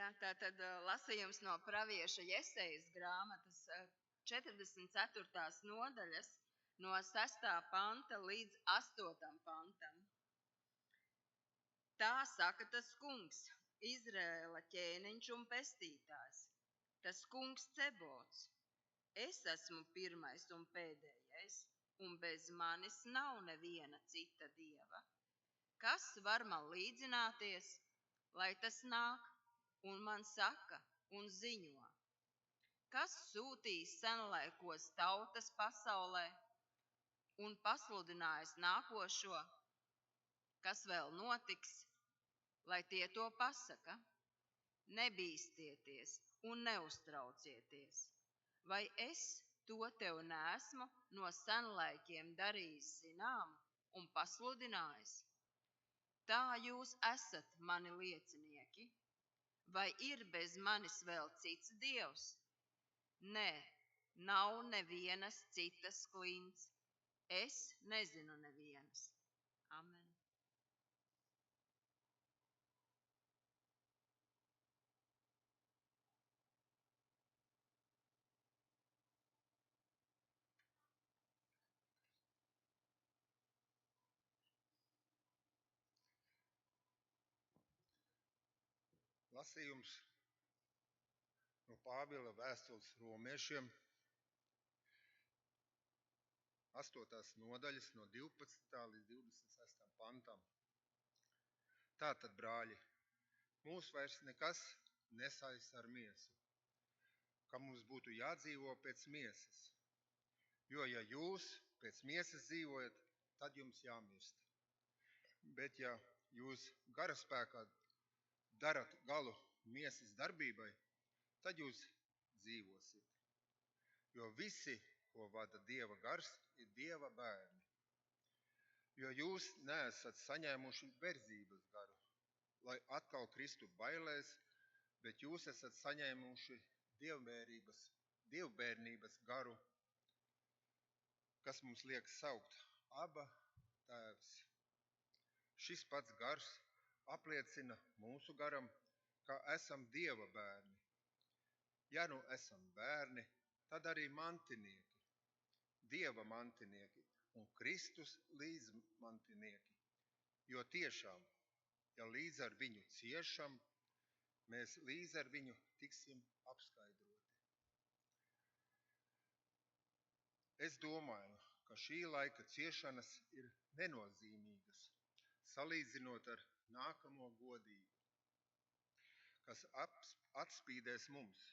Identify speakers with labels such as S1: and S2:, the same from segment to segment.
S1: Jā, tātad lasījums no pravieša Jesejas grāmatas 44. nodaļas no 6. panta līdz 8. pantam. Tā saka tas kungs, Izraēla ķēniņš un pestītājs, tas kungs Cebots. Es esmu pirmais un pēdējais, un bez manis nav neviena cita dieva. Kas var man līdzināties, lai tas nāk, un man saka un ziņo? Kas sūtīs senlaikos tautas pasaulē un pasludinājis nākošo, kas vēl notiks, lai tie to pasaka? Nebīsties un neuztraucieties. Vai es to tev neesmu no senlaikiem darījis zinām un pasludinājis? Tā jūs esat mani liecinieki. Vai ir bez manis vēl cits dievs? Nē, nav nevienas citas klints. Es nezinu nevienas. Amen.
S2: Lasījums no Pāvila vēstules romiešiem, 8. nodaļas no 12. līdz 26. pantam. Tātad, brāļi, mūs vairs nekas nesaista ar miesu, ka mums būtu jādzīvo pēc miesas. Jo, ja jūs pēc miesas dzīvojat, tad jums jāmirst. Bet, ja jūs gara spēkā darat galu miesas darbībai, tad jūs dzīvosiet. Jo visi, ko vada Dieva gars, ir Dieva bērni. Jo jūs neesat saņēmuši verdzības garu, lai atkal kristu bailēs, bet jūs esat saņēmuši dievbērnības garu, kas mums liek saukt Aba Tēvs. Šis pats gars apliecina mūsu garam, ka esam Dieva bērni. Ja nu esam bērni, tad arī mantinieki, Dieva mantinieki un Kristus līdzmantinieki. Jo tiešām, ja līdz ar viņu ciešam, mēs līdz ar viņu tiksim apskaidroti. Es domāju, ka šī laika ciešanas ir nenozīmīgas, salīdzinot ar nākamo godību, kas atspīdēs mums.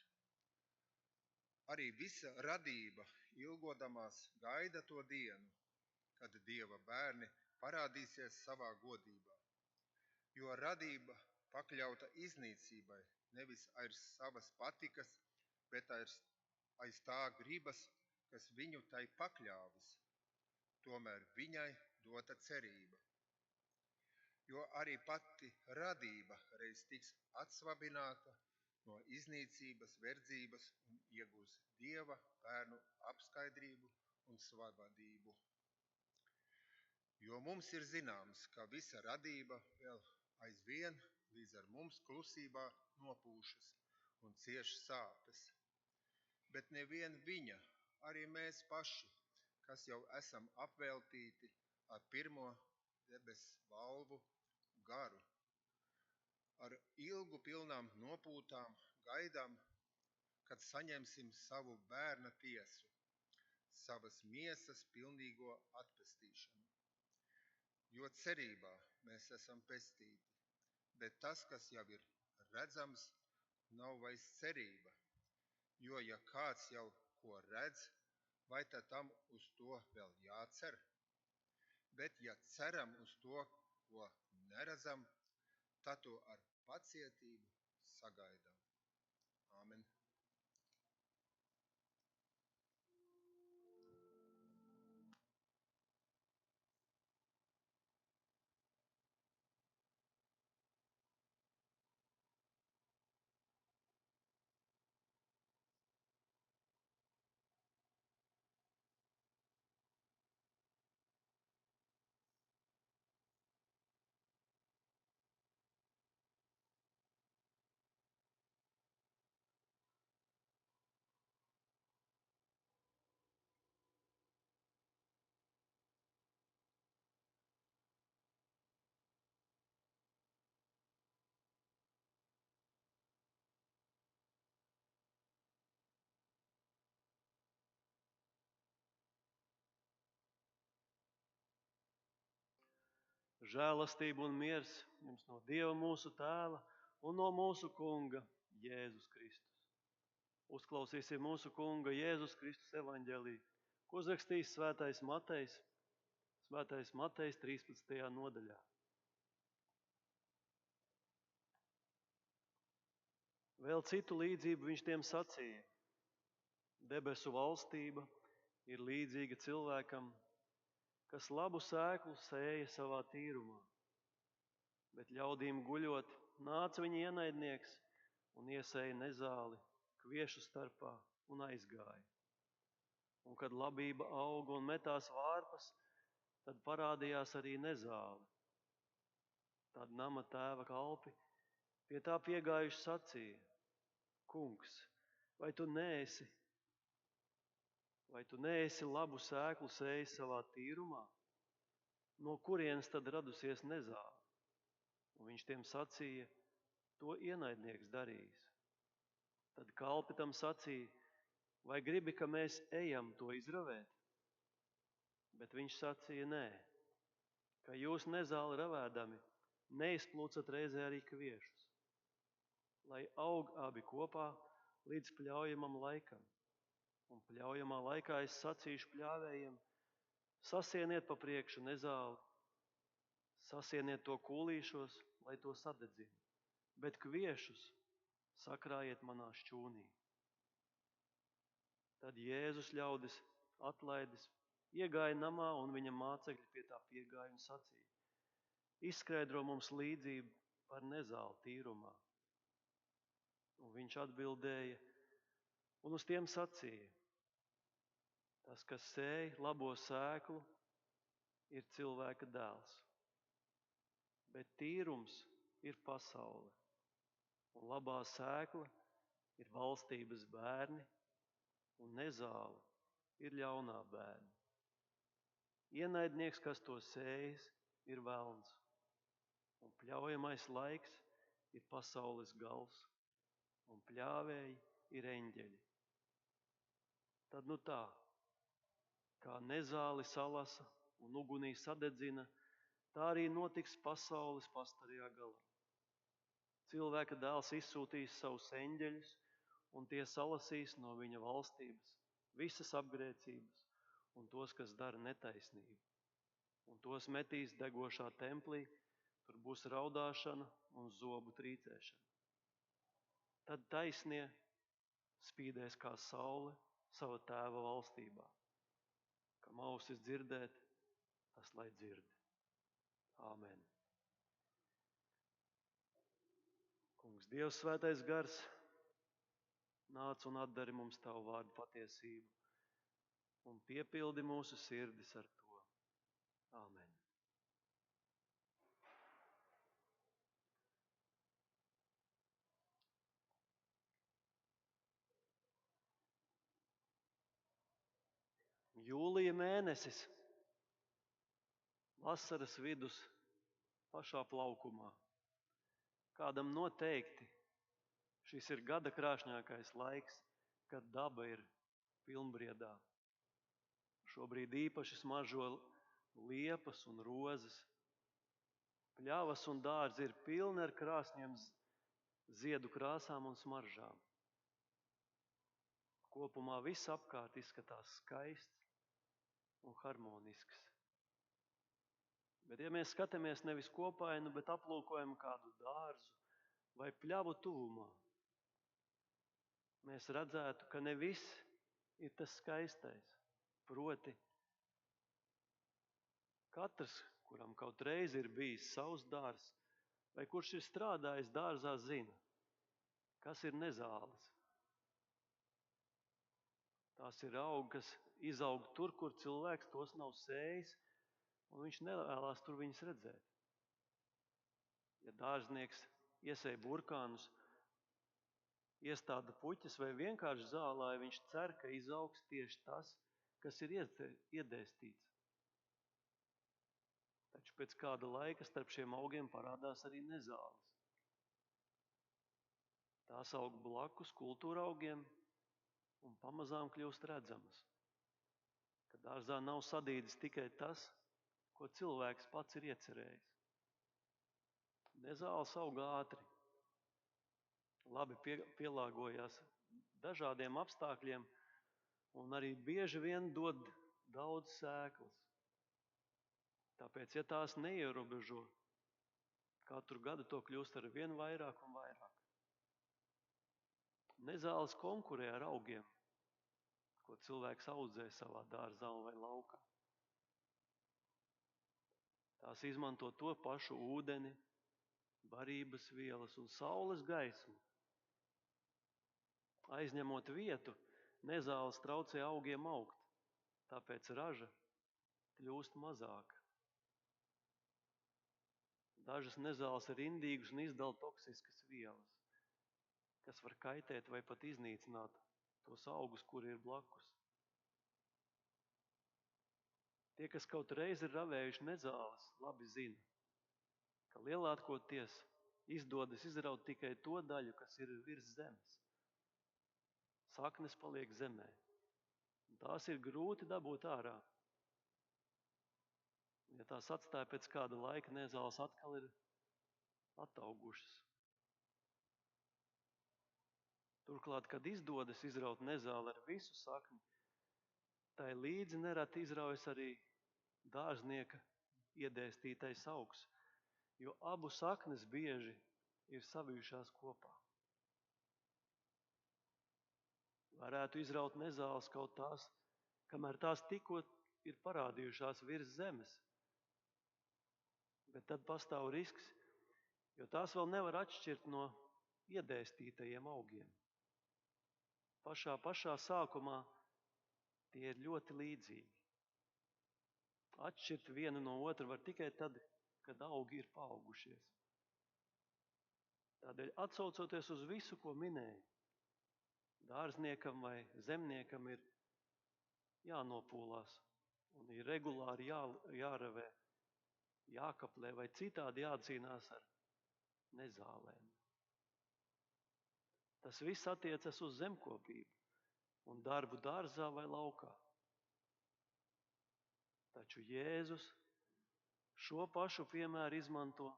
S2: Arī visa radība ilgodamās gaida to dienu, kad Dieva bērni parādīsies savā godībā. Jo radība pakļauta iznīcībai nevis aiz savas patikas, bet aiz tā gribas, kas viņu tai pakļāvis. Tomēr viņai dota cerība. Jo arī pati radība reiz tiks atsvabināta no iznīcības, verdzības un iegūs Dieva bērnu apskaidrību un svabadību. Jo mums ir zināms, ka visa radība vēl aizvien līdz ar mums klusībā nopūšas un cieš sāpes. Bet nevien viņa, arī mēs paši, kas jau esam apveltīti ar pirmo debesu valvu garu, ar ilgu pilnām nopūtām gaidām, kad saņemsim savu bērna tiesu, savas miesas pilnīgo atpestīšanu. Jo cerībā mēs esam pestīti, bet tas, kas jau ir redzams, nav vairs cerība. Jo, ja kāds jau ko redz, vai tad tam uz to vēl jācer? Bet, ja ceram uz to, ko neredzam, tad to ar pacietību sagaidām. Āmen.
S3: Žēlastība un miers jums no Dieva mūsu Tēva un no mūsu Kunga Jēzus Kristus. Uzklausīsim mūsu Kunga Jēzus Kristus evaņģēliju, ko uzrakstījis Svētais Matejs 13. nodaļā. Vēl citu līdzību viņš tiem sacīja. Debesu valstība ir līdzīga cilvēkam, kas labu sēklu sēja savā tīrumā. Bet ļaudīm guļot, nāca viņa ienaidnieks un iesēja nezāli kviešu starpā un aizgāja. Un kad labība auga un metās vārpas, tad parādījās arī nezāle. Tad nama tēva kalpi pie tā piegājuši sacīja: Kungs, vai tu neesi labu sēklu sējis savā tīrumā? No kurienes tad radusies nezāle? Un viņš tiem sacīja: to ienaidnieks darījis. Tad kalpi tam sacīja: vai gribi, ka mēs ejam to izravēt? Bet viņš sacīja: nē, ka jūs nezāli ravēdami neizplūcat reizē arī kviešus, lai aug abi kopā līdz pļaujamam laikam. Un pļaujamā laikā es sacīšu pļāvējiem: sasieniet pa priekšu nezāli, sasieniet to kūlīšos, lai to sadedzina, bet kviešus sakrājiet manā šķūnī. Tad Jēzus ļaudis atlaidis, iegāja namā, un viņa mācekļi pie tā piegāja un sacīja: izskaidro mums līdzību par nezāli tīrumā. Un viņš atbildēja un uz tiem sacīja: tas, kas sēj labo sēklu, ir cilvēka dēls, bet tīrums ir pasaule, un labā sēkla ir valstības bērni, un nezāle ir ļaunā bērni. Ienaidnieks, kas to sējis, ir velns, un pļaujamais laiks ir pasaules gals, un pļāvēji ir eņģeļi. Tad nu tā, kā nezāli salasa un ugunī sadedzina, tā arī notiks pasaules pastarajā galā. Cilvēka dēls izsūtīs savus eņģeļus, un tie salasīs no viņa valstības visas apgrēcības un tos, kas dara netaisnību. Un tos metīs degošā templī, tur būs raudāšana un zobu trīcēšana. Tad taisnie spīdēs kā saule sava tēva valstībā. Kam ausis dzirdēt, tas lai dzird. Āmen. Kungs, Dievs, Svētais Gars, nāc un atdari mums tavu vārdu patiesību un piepildi mūsu sirdis ar to. Āmen. Jūlija mēnesis, vasaras vidus pašā plaukumā. Kādam noteikti šis ir gada krāšņākais laiks, kad daba ir pilnbriedā. Šobrīd īpaši smaržo liepas un rozes. Pļavas un dārzi ir pilni ar krāsniem ziedu krāsām un smaržām. Kopumā viss apkārt izskatās skaists un harmonisks. Bet ja mēs skatāmies nevis kopainu, bet aplūkojam kādu dārzu vai pļavu tuvumā, mēs redzētu, ka ne viss ir tas skaistais. Proti, katrs, kuram kaut reiz ir bijis savs dārzs, vai kurš ir strādājis dārzā, zina, kas ir nezāles. Tās ir augi, kas izaug tur, kur cilvēks tos nav sējis, un viņš nevēlās tur viņus redzēt. Ja dārznieks iesēja burkānus, iestāda puķes vai vienkārši zālāja, viņš cer, ka izaugs tieši tas, kas ir iedēstīts. Taču pēc kāda laika starp šiem augiem parādās arī nezāles. Tās aug blakus kultūra augiem un pamazām kļūst redzamas. Ka dārzā nav sadīdis tikai tas, ko cilvēks pats ir iecerējis. Nezāles aug ātri, labi pielāgojās dažādiem apstākļiem un arī bieži vien dod daudz sēklas. Tāpēc, ja tās neierobežo, katru gadu to kļūst ar vien vairāk un vairāk. Nezāles konkurē ar augiem, ko cilvēks audzē savā dārzā vai laukā. Tās izmanto to pašu ūdeni, barības vielas un saules gaismu. Aizņemot vietu, nezāles traucē augiem augt, tāpēc raža kļūst mazāka. Dažas nezāles ir indīgas un izdala toksiskas vielas, kas var kaitēt vai pat iznīcināt tos augus, kuri ir blakus. Tie, kas kaut reiz ir ravējuši nezāles, labi zina, ka lielākoties izdodas izraut tikai to daļu, kas ir virs zemes. Saknes paliek zemē. Tās ir grūti dabūt ārā. Ja tās atstāja pēc kāda laika, nezāles atkal ir ataugušas. Turklāt, kad izdodas izraut nezāli ar visu sakni, tai līdzi nereti izraujas arī dārznieka iedēstītais augs, jo abu saknes bieži ir savijušās kopā. Varētu izraut nezāles kaut tās, kamēr tās tikko ir parādījušās virs zemes, bet tad pastāv risks, jo tās vēl nevar atšķirt no iedēstītajiem augiem. Pašā sākumā tie ir ļoti līdzīgi. Atšķirt vienu no otra var tikai tad, kad augi ir paaugušies. Tādēļ atsaucoties uz visu, ko minēju, dārzniekam vai zemniekam ir jānopūlās un ir regulāri jāravē, jākaplē vai citādi jādzīnās ar nezālēm. Tas viss attiecas uz zemkopību un darbu dārzā vai laukā. Taču Jēzus šo pašu piemēru izmanto,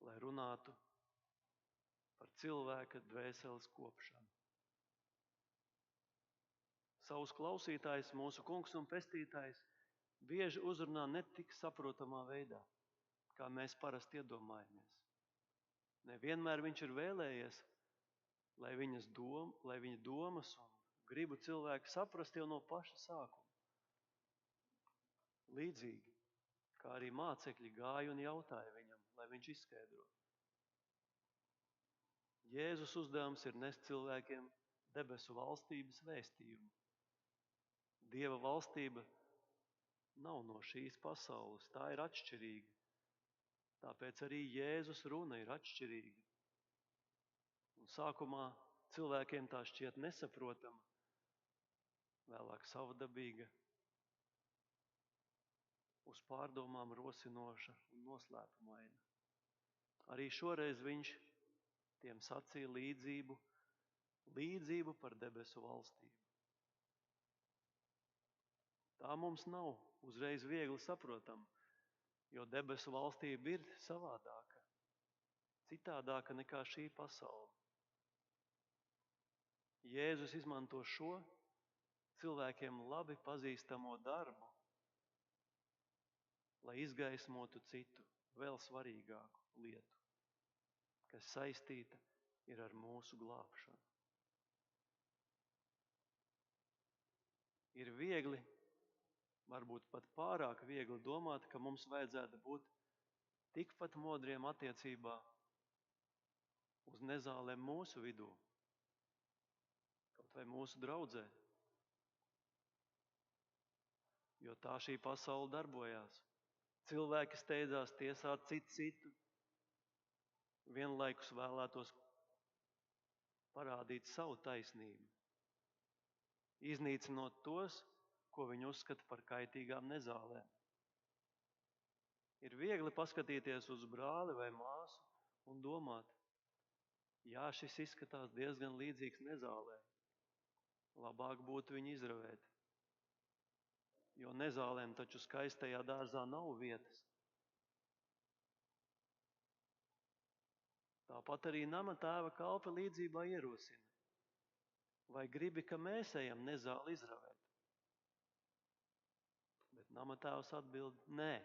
S3: lai runātu par cilvēka dvēseles kopšanu. Savus klausītājus mūsu Kungs un Pestītājs bieži uzrunā ne tik saprotamā veidā, kā mēs parasti iedomājamies. Nevienmēr viņš ir vēlējies, lai viņa domas un gribu cilvēku saprast jau no paša sākuma. Līdzīgi, kā arī mācekļi gāja un jautāja viņam, lai viņš izskaidro. Jēzus uzdevums ir nest cilvēkiem debesu valstības vēstījumu. Dieva valstība nav no šīs pasaules, tā ir atšķirīga. Tāpēc arī Jēzus runa ir atšķirīga. Un sākumā cilvēkiem tā šķiet nesaprotama, vēlāk savdabīga, uz pārdomām rosinoša un noslēpumaina. Arī šoreiz viņš tiem sacīja līdzību par debesu valstību. Tā mums nav uzreiz viegli saprotama, jo debesu valstība ir savādāka, citādāka nekā šī pasaule. Jēzus izmanto šo cilvēkiem labi pazīstamo darbu, lai izgaismotu citu, vēl svarīgāku lietu, kas saistīta ir ar mūsu glābšanu. Ir viegli, varbūt pat pārāk viegli domāt, ka mums vajadzētu būt tikpat modriem attiecībā uz nezālēm mūsu vidū, kaut vai mūsu draudzē, jo tā šī pasaule darbojās. Cilvēki steidzās tiesāt citu, vienlaikus vēlētos parādīt savu taisnību, iznīcinot tos, ko viņi uzskata par kaitīgām nezālēm. Ir viegli paskatīties uz brāli vai māsu un domāt, jā, šis izskatās diezgan līdzīgs nezālē, labāk būtu viņu izravēt. Jo nezālēm taču skaistajā dārzā nav vietas. Tāpat arī nama tēva kalpa līdzībā ierosina. Vai gribi, ka mēs ejam nezāli izravēt? Bet nama tēvs atbild, nē.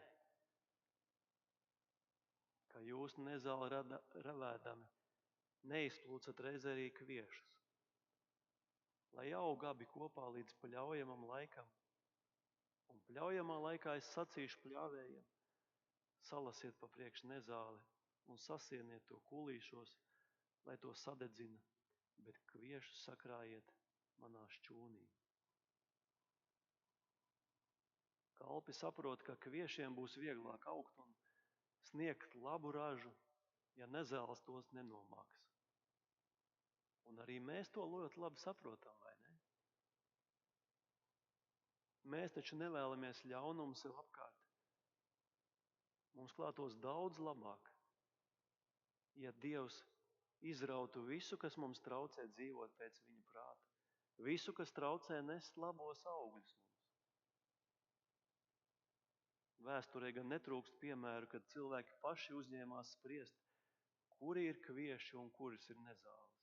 S3: Ka jūs nezāli ravēdami neizplūcat reiz arī kviešus. Lai aug abi kopā līdz pļaujamam laikam. Un pļaujamā laikā es sacīšu pļāvējiem, salasiet pa priekš nezāli un sasieniet to kulīšos, lai to sadedzina, bet kviešus sakrājiet manā šķūnī. Kalpi saprot, ka kviešiem būs vieglāk augt un sniegt labu ražu, ja nezāles tos nenomāks. Un arī mēs to ļoti labi saprotam, vai ne? Mēs taču nevēlamies ļaunumu sev apkārt. Mums klātos daudz labāk, ja Dievs izrautu visu, kas mums traucē dzīvot pēc viņa prāta. Visu, kas traucē nest labos augļus mums. Vēsturē gan netrūkst piemēru, kad cilvēki paši uzņēmās spriest, kuri ir kvieši un kuras ir nezāles.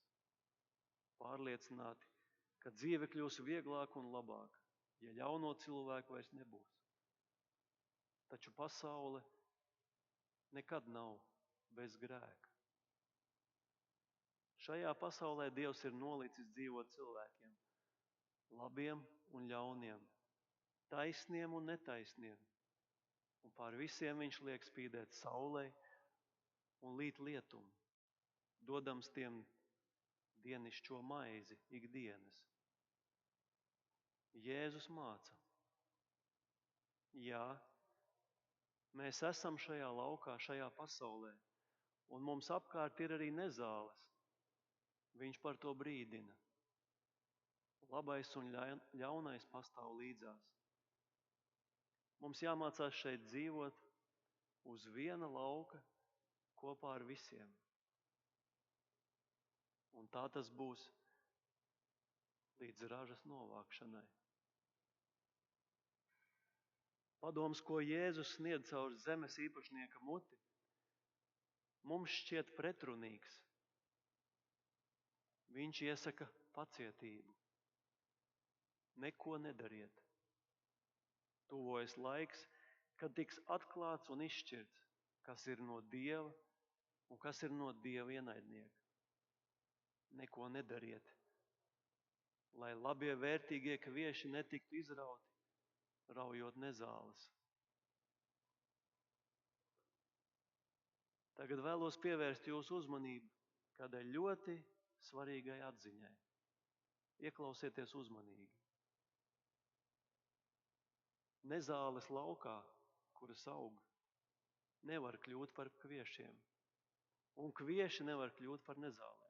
S3: Pārliecināti, ka dzīve kļūs vieglāka un labāka, ja ļauno cilvēku vairs nebūs. Taču pasaule nekad nav bez grēka. Šajā pasaulē Dievs ir nolicis dzīvot cilvēkiem, labiem un ļauniem, taisniem un netaisniem, un pār visiem viņš liek spīdēt saulei un līt lietumu, dodams tiem dienišķo maizi ikdienas. Jēzus māca. Jā, mēs esam šajā laukā, šajā pasaulē, un mums apkārt ir arī nezāles. Viņš par to brīdina. Labais un ļaunais pastāv līdzās. Mums jāmācās šeit dzīvot uz viena lauka kopā ar visiem. Un tā tas būs līdz ražas novākšanai. Padoms, ko Jēzus sniedz caur zemes īpašnieka muti, mums šķiet pretrunīgs. Viņš iesaka pacietību. Neko nedariet. Tuvojas laiks, kad tiks atklāts un izšķirts, kas ir no Dieva un kas ir no Dieva ienaidnieka. Neko nedariet, lai labie vērtīgie kvieši netiktu izrauti, raujot nezāles. Tagad vēlos pievērst jūsu uzmanību kādai ļoti svarīgai atziņai. Ieklausieties uzmanīgi. Nezāles laukā, kuras aug, nevar kļūt par kviešiem, un kvieši nevar kļūt par nezālēm.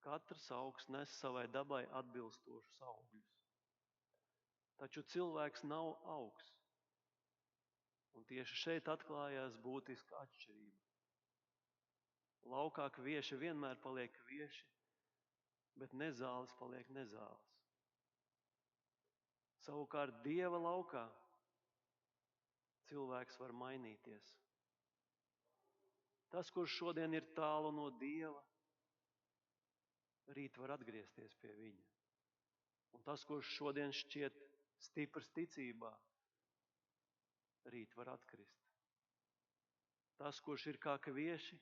S3: Katrs augs nes savai dabai atbilstošus augļus. Taču cilvēks nav augs, un tieši šeit atklājās būtiska atšķirība. Laukā kvieši vienmēr paliek kvieši, bet nezāles paliek nezāles. Savukārt Dieva laukā cilvēks var mainīties. Tas, kurš šodien ir tālu no Dieva, rīt var atgriezties pie viņa. Un tas, kurš šodien šķiet stiprs ticībā, rīt var atkrist. Tas, kurš ir kā kvieši,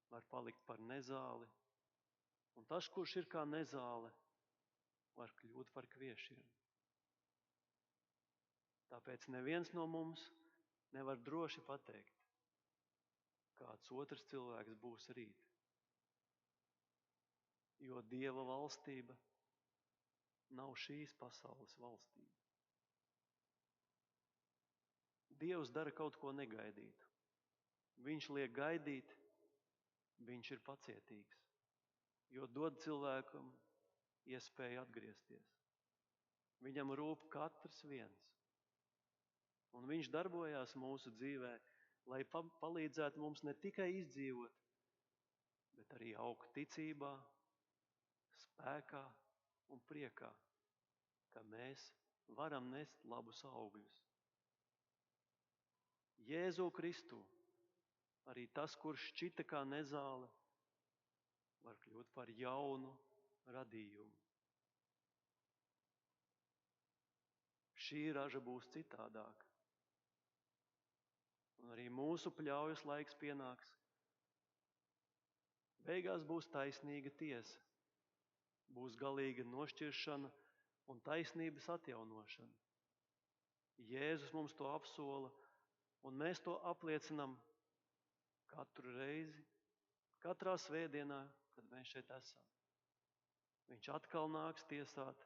S3: var palikt par nezāli, un tas, kurš ir kā nezāle, var kļūt par kviešiem. Tāpēc neviens no mums nevar droši pateikt, kāds otrs cilvēks būs rīt. Jo Dieva valstība nav šīs pasaules valstība. Dievs dara kaut ko negaidītu. Viņš liek gaidīt, viņš ir pacietīgs, jo dod cilvēkam iespēju atgriezties. Viņam rūp katrs viens. Un viņš darbojās mūsu dzīvē, lai palīdzētu mums ne tikai izdzīvot, bet arī augt ticībā, spēkā un priekā, ka mēs varam nest labus augļus. Jēzu Kristu arī tas, kurš šķita kā nezāle, var kļūt par jaunu radījumu. Šī raža būs citādāka. Un arī mūsu pļaujas laiks pienāks. Beigās būs taisnīga tiesa, būs galīga nošķiršana un taisnības atjaunošana. Jēzus mums to apsola, un mēs to apliecinam katru reizi, katrā svētdienā, kad mēs šeit esam. Viņš atkal nāks tiesāt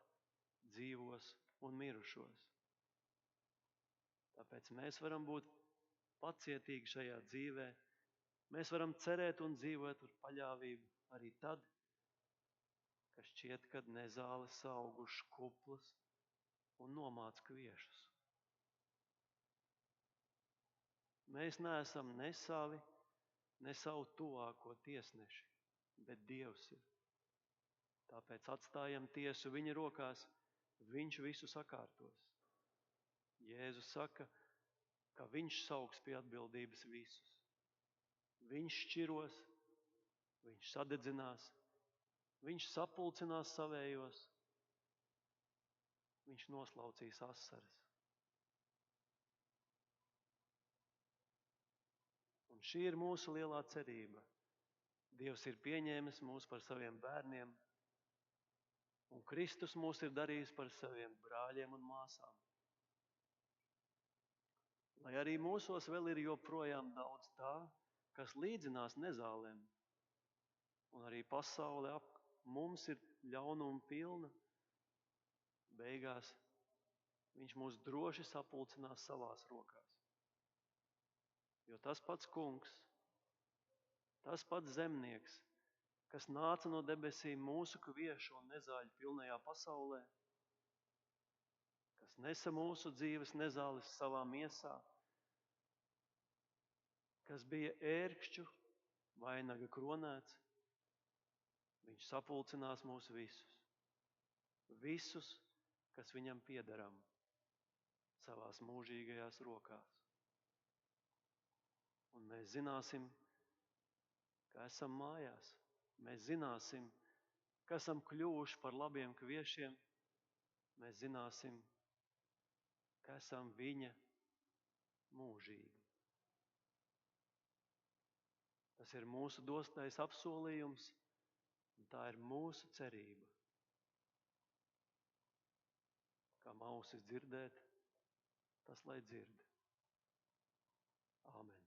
S3: dzīvos un mirušos. Tāpēc mēs varam būt pacietīgi šajā dzīvē. Mēs varam cerēt un dzīvot ar paļāvību arī tad, kad šķiet, kad nezāles augušas kuplas un nomāc kviešus. Mēs neesam ne savi, ne savu tuvāko tiesneši, bet Dievs ir. Tāpēc atstājam tiesu viņa rokās, viņš visu sakārtos. Jēzus saka, ka viņš sauks pie atbildības visus. Viņš šķiros, viņš sadedzinās, viņš sapulcinās savējos, viņš noslaucīs asaras. Un šī ir mūsu lielā cerība. Dievs ir pieņēmis mūs par saviem bērniem, un Kristus mūs ir darījis par saviem brāļiem un māsām. Lai arī mūsos vēl ir joprojām daudz tā, kas līdzinās nezālēm, un arī pasaule ap mums ir ļaunuma pilna, beigās viņš mūs droši sapulcinās savās rokās. Jo tas pats kungs, tas pats zemnieks, kas nāca no debesīm mūsu kviešu un nezāļu pilnajā pasaulē, kas nesa mūsu dzīves nezāles savā miesā, kas bija ērkšķu vainaga kronēts, viņš sapulcinās mūs visus. Visus, kas viņam piederam, savās mūžīgajās rokās. Un mēs zināsim, ka esam mājās. Mēs zināsim, ka esam kļuvuši par labiem kviešiem. Mēs zināsim, ka esam viņa mūžīgi. Tas ir mūsu dostais apsolījums, un tā ir mūsu cerība. Kam ausis dzirdēt, tas lai dzird. Āmen.